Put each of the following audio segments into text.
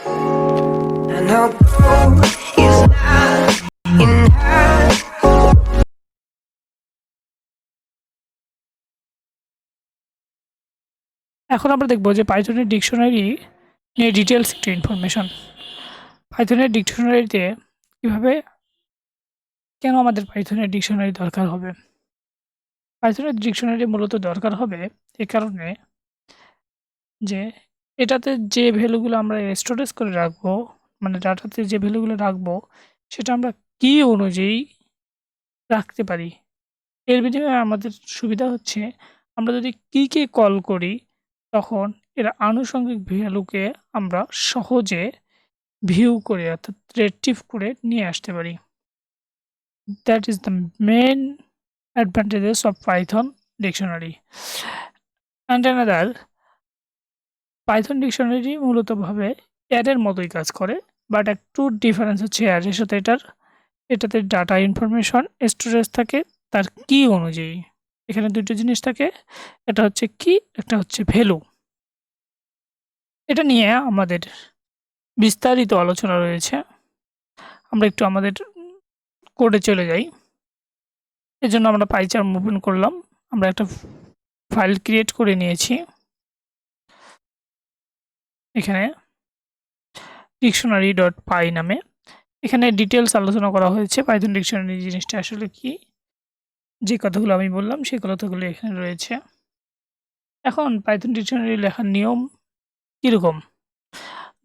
And our goal is not enough. এখন আমরা দেখব যে পাইথনের ডিকশনারি নিয়ে ডিটেলস একটু ইনফরমেশন। পাইথনের ডিকশনারিতে কিভাবে কেন আমাদের পাইথনের ডিকশনারি দরকার হবে। পাইথনের ডিকশনারি মূলত দরকার হবে এ কারণে যে এটাতে যে ভ্যালুগুলো আমরা স্টোরেজ করে রাখবো, মানে ডাটাতে যে ভ্যালুগুলো রাখবো সেটা আমরা কি অনুযায়ী রাখতে পারি। এর বিনিময়ে আমাদের সুবিধা হচ্ছে আমরা যদি কীকে কল করি তখন এর আনুষঙ্গিক ভ্যালুকে আমরা সহজে ভিউ করে অর্থাৎ রিট্রিভ করে নিয়ে আসতে পারি। That is the main advantages of Python dictionary. And another, Python dictionary মূলতভাবে অ্যারের মতোই কাজ করে, বাট একটু ডিফারেন্স হচ্ছে অ্যারের সাথে এটাতে ডাটা ইনফরমেশন স্টোরেজ থাকে তার কি অনুযায়ী। এখানে দুটো জিনিস থাকে, একটা হচ্ছে কি, একটা হচ্ছে ভ্যালু। এটা নিয়ে আমাদের বিস্তারিত আলোচনা রয়েছে। আমরা একটু আমাদের কোডে চলে যাই। এজন্য আমরা পাইচার্ম ওপেন করলাম। আমরা একটা ফাইল ক্রিয়েট করে নিয়েছি। এখানে dictionary.py নামে। এখানে ডিটেলস আলোচনা করা হয়েছে পাইথন ডিকশনারি জিনিসটা আসলে কি। যে কথাগুলো আমি বললাম সেই কথাগুলো এখানে রয়েছে। এখন পাইথন ডিকশনারি লেখার নিয়ম কীরকম?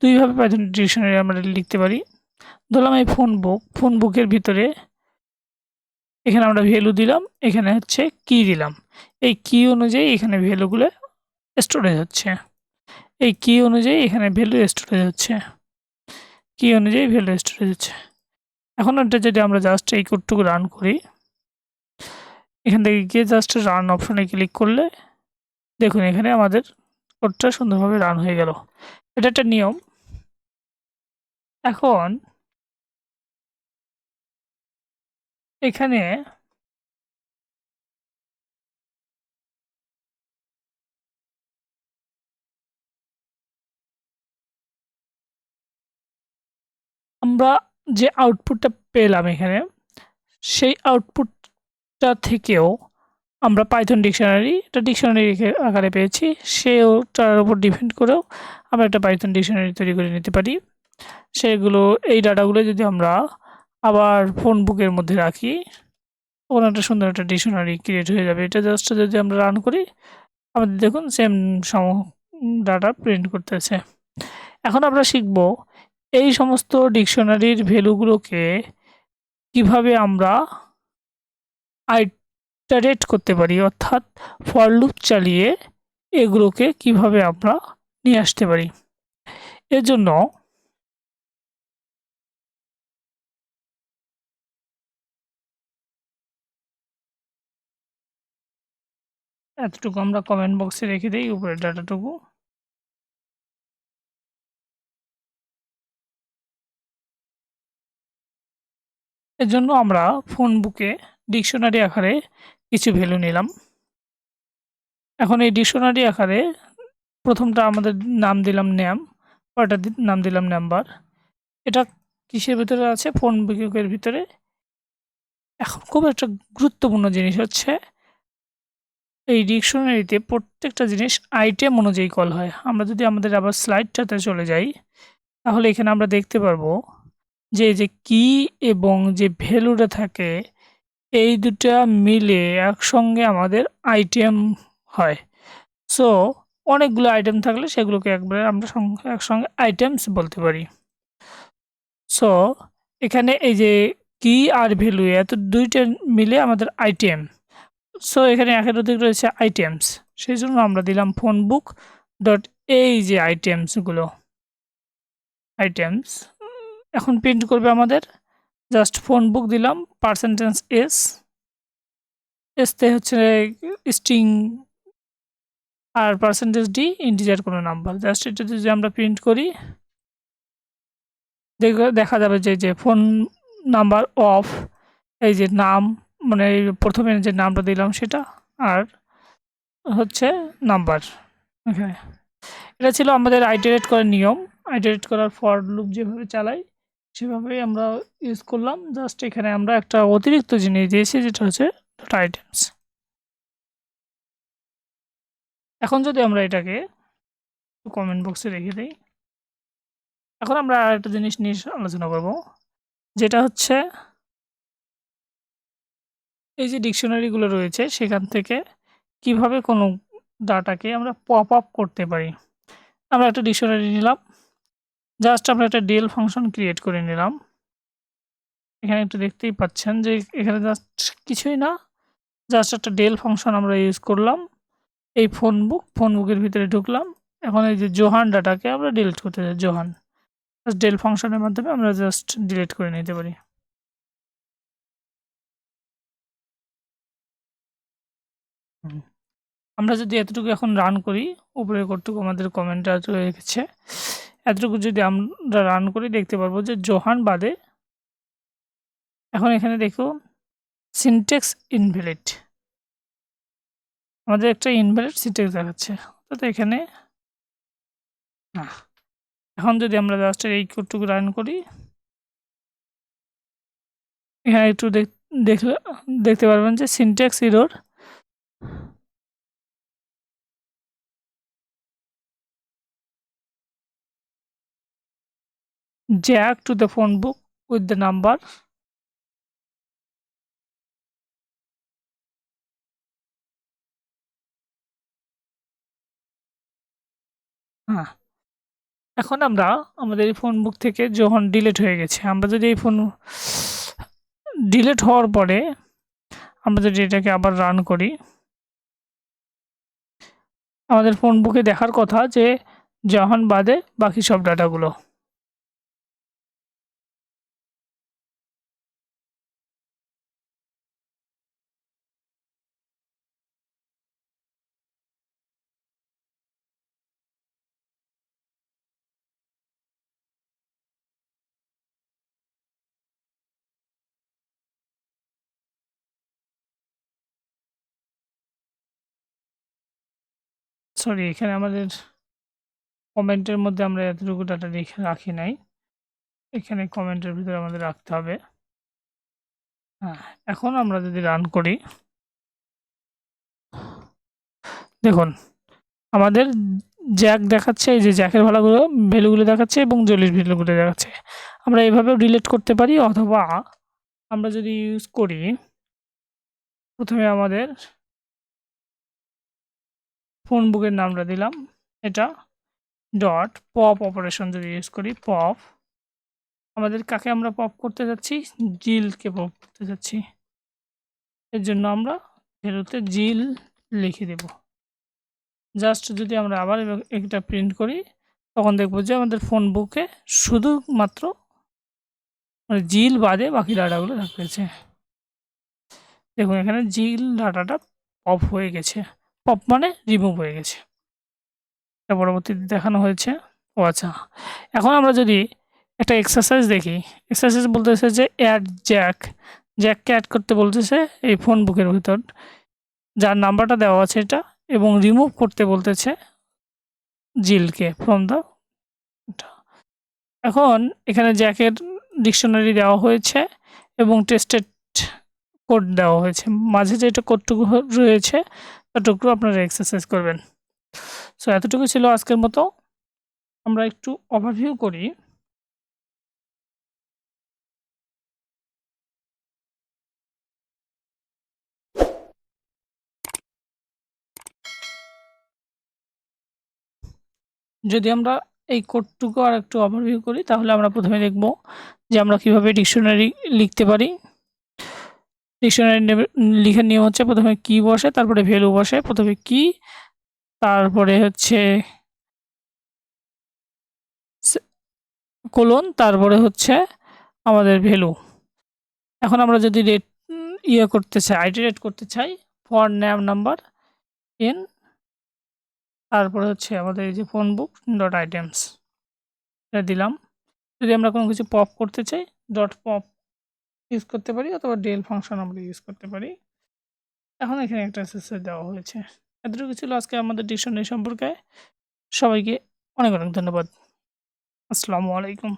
দুইভাবে পাইথন ডিকশনারি আমরা লিখতে পারি। ধরলাম এই ফোন বুকের ভিতরে এখানে আমরা ভ্যালু দিলাম, এখানে হচ্ছে কি দিলাম। এই কি অনুযায়ী এখানে ভ্যালুগুলো স্টোরেজ হচ্ছে। এই কি অনুযায়ী এখানে ভ্যালু স্টোরেজ হচ্ছে। কি অনুযায়ী ভ্যালু স্টোরেজ হচ্ছে। এখন এটা যদি আমরা জাস্ট এই কোডটুকু রান করি, এখান থেকে গিয়ে জাস্ট রান অপশনে ক্লিক করলে দেখুন এখানে আমাদের কোডটা সুন্দরভাবে রান হয়ে গেল। এটা একটা নিয়ম। এখন এখানে আমরা যে আউটপুটটা পেলাম এখানে, সেই আউটপুটটা থেকেও আমরা পাইথন ডিকশনারি আকারে পেয়েছি, সেটার উপর ডিপেন্ড করেও আমরা একটা পাইথন ডিকশনারি তৈরি করে নিতে পারি। সেগুলো এই ডাটাগুলো যদি আমরা আবার ফোন বুকের মধ্যে রাখি তখন একটা সুন্দর একটা ডিকশনারি ক্রিয়েট হয়ে যাবে। এটা জাস্ট যদি আমরা রান করি আমাদের দেখুন সেম ডাটা প্রিন্ট করতেছে। এখন আমরা শিখব এই সমস্ত ডিকশনারির ভ্যালুগুলোকে কিভাবে আমরা আইটারেট করতে পারি, অর্থাৎ ফর লুপ চালিয়ে এগুলোকে কিভাবে আমরা নিয়ে আসতে পারি। এর জন্য এতটুকু আমরা কমেন্ট বক্সে রেখে দিই, উপরের ডাটাটুকু। এর জন্য আমরা ফোন বুকে ডিকশনারি আকারে কিছু ভ্যালু নিলাম। এখন এই ডিকশনারি আকারে প্রথমটা আমাদের নাম দিলাম নেম, পরেরটার নাম দিলাম নাম্বার। এটা কিসের ভিতরে আছে? ফোন বুকের ভিতরে। এখন খুব একটা গুরুত্বপূর্ণ জিনিস হচ্ছে এই ডিকশনারিতে প্রত্যেকটা জিনিস আইটেম অনুযায়ী কল হয়। আমরা যদি আমাদের আবার স্লাইডটাতে চলে যাই তাহলে এখানে আমরা দেখতে পারবো যে কি এবং যে ভ্যালুটা থাকে এই দুটা মিলে একসঙ্গে আমাদের আইটেম হয়। সো অনেকগুলো আইটেম থাকলে সেগুলোকে একবারে আমরা একসঙ্গে আইটেমস বলতে পারি। সো এখানে এই যে কি আর ভ্যালু এত দুইটা মিলে আমাদের আইটেম। সো এখানে একের অধিক রয়েছে আইটেমস, সেই জন্য আমরা দিলাম ফোন বুক ডট এই যে আইটেমসগুলো আইটেমস। এখন প্রিন্ট করবে আমাদের জাস্ট ফোন বুক দিলাম পার্সেন্টেজ এসতে হচ্ছে স্ট্রিং আর পার্সেন্টেজ ডি ইন্টিজার কোনো নাম্বার। জাস্ট এটা যদি আমরা প্রিন্ট করি দেখা যাবে যে ফোন নাম্বার অফ এই যে নাম, মানে প্রথমে যে নামটা দিলাম সেটা, আর হচ্ছে নাম্বার। ওকে, এটা ছিল আমাদের আইটারেট করার নিয়ম। আইটারেট করার ফর লুপ যেভাবে চালাই সেভাবেই আমরা ইউজ করলাম। জাস্ট এখানে আমরা একটা অতিরিক্ত জিনিস দিয়েছি যেটা হচ্ছে ডট আইটেমস। এখন যদি আমরা এটাকে কমেন্ট বক্সে রেখে দিই, এখন আমরা আরেকটা জিনিস নিয়ে আলোচনা করব, যেটা হচ্ছে এই যে ডিকশনারিগুলো রয়েছে সেখান থেকে কিভাবে কোনো ডাটাকে আমরা পপ আপ করতে পারি। আমরা একটা ডিকশনারি নিলাম, জাস্ট আমরা একটা ডেল ফাংশন ক্রিয়েট করে নিলাম। এখানে একটু দেখতেই পাচ্ছেন যে এখানে জাস্ট কিছুই না, জাস্ট একটা ডেল ফাংশন আমরা ইউজ করলাম। এই ফোন বুকের ভিতরে ঢুকলাম। এখন এই যে জোহান ডাটাকে আমরা ডিলিট করতে চাই, জোহান ডেল ফাংশনের মাধ্যমে আমরা জাস্ট ডিলিট করে নিতে পারি। আমরা যদি এতটুকু এখন রান করি, উপরের কোডটুকু আমাদের কমেন্টে রেখেছে, এতটুকু যদি আমরা রান করি দেখতে পারবো যে জোহান বাদে এখন এখানে দেখুন সিনট্যাক্স ইনভ্যালিড, আমাদের একটা ইনভ্যালিড সিনট্যাক্স দেখাচ্ছে। তো এখানে এখন যদি আমরা জাস্ট এই কোডটুকু রান করি, এখানে একটু দেখতে পারবেন যে syntax error, jack to the phone book with the number, হ্যাঁ। এখন আমরা আমাদের এই ফোন বুক থেকে যখন ডিলিট হয়ে গেছে, আমরা যদি এই ফোন ডিলিট হওয়ার পরে আমরা যদি এটাকে আবার রান করি, আমাদের ফোন বুকে দেখার কথা যে যখন বাদে বাকি সব ডাটাগুলো। সরি, এখানে আমাদের কমেন্টের মধ্যে আমরা এতটুকু ডাটা রাখি নাই, এখানে কমেন্টের ভিতরে আমাদের রাখতে হবে। হ্যাঁ, এখন আমরা যদি রান করি দেখুন আমাদের জ্যাক দেখাচ্ছে, এই যে জ্যাকের ভ্যালুগুলো দেখাচ্ছে এবং জলির ভ্যালুগুলো দেখাচ্ছে। আমরা এভাবেও ডিলিট করতে পারি, অথবা আমরা যদি ইউজ করি প্রথমে আমাদের ফোন বুকের নামটা দিলাম, এটা ডট পপ অপারেশন যদি ইউজ করি, পপ আমাদের কাকে আমরা পপ করতে যাচ্ছি, জিলকে পপ করতে যাচ্ছি। এর জন্য আমরা ভ্যালুতে জিল লিখে দেব। জাস্ট যদি আমরা আবার এটা প্রিন্ট করি তখন দেখবো যে আমাদের ফোন বুকে শুধুমাত্র মানে জিল বাদে বাকি ডাটাগুলো থাকতেছে। দেখুন এখানে জিল ডাটাটা পপ হয়ে গেছে, পপ মানে রিমুভ হয়ে গেছে, এটা পরবর্তীতে দেখানো হয়েছে। ও আচ্ছা, এখন আমরা যদি একটা এক্সারসাইজ দেখি, এক্সারসাইজ বলতেছে যে অ্যাড জ্যাককে অ্যাড করতে বলতেছে এই ফোন বুকের ভিতর, যার নাম্বারটা দেওয়া আছে এটা, এবং রিমুভ করতে বলতেছে জিলকে ফ্রম দ্য। এখন এখানে জ্যাকের ডিকশনারি দেওয়া হয়েছে এবং টেস্টেড কোড দেওয়া হয়েছে, মাঝে যেটা কোডটুকু রয়েছে ততটুকু আপনারা এক্সারসাইজ করবেন। সো এতটুকু ছিল আজকের মতো। আমরা একটু ওভারভিউ করি। যদি আমরা এই কোডটুকু আর একটু ওভারভিউ করি তাহলে আমরা প্রথমে দেখব যে আমরা কিভাবে ডিকশনারি লিখতে পারি। ডিকশনারি লিখার নিয়ম হচ্ছে প্রথমে কি বসে, তারপরে ভ্যালু বসে, প্রথমে কি, তারপরে হচ্ছে কোলন, তারপরে হচ্ছে আমাদের ভ্যালু। এখন আমরা যদি করতে চাই, আইটারেট করতে চাই, ফর নেম নাম্বার ইন, তারপরে হচ্ছে আমাদের এই যে ফোন বুক ডট আইটেমস এটা দিলাম। যদি আমরা কোনো কিছু পপ করতে চাই ডট পপ ইউজ করতে পারি, অথবা ডেল ফাংশন আমরা ইউজ করতে পারি। এখন এখানে একটা এক্সারসাইজ দেওয়া হয়েছে। এতটুকু ছিল আজকে আমাদের ডিকশনারি সম্পর্কে। সবাইকে অনেক অনেক ধন্যবাদ। আসসালামু আলাইকুম।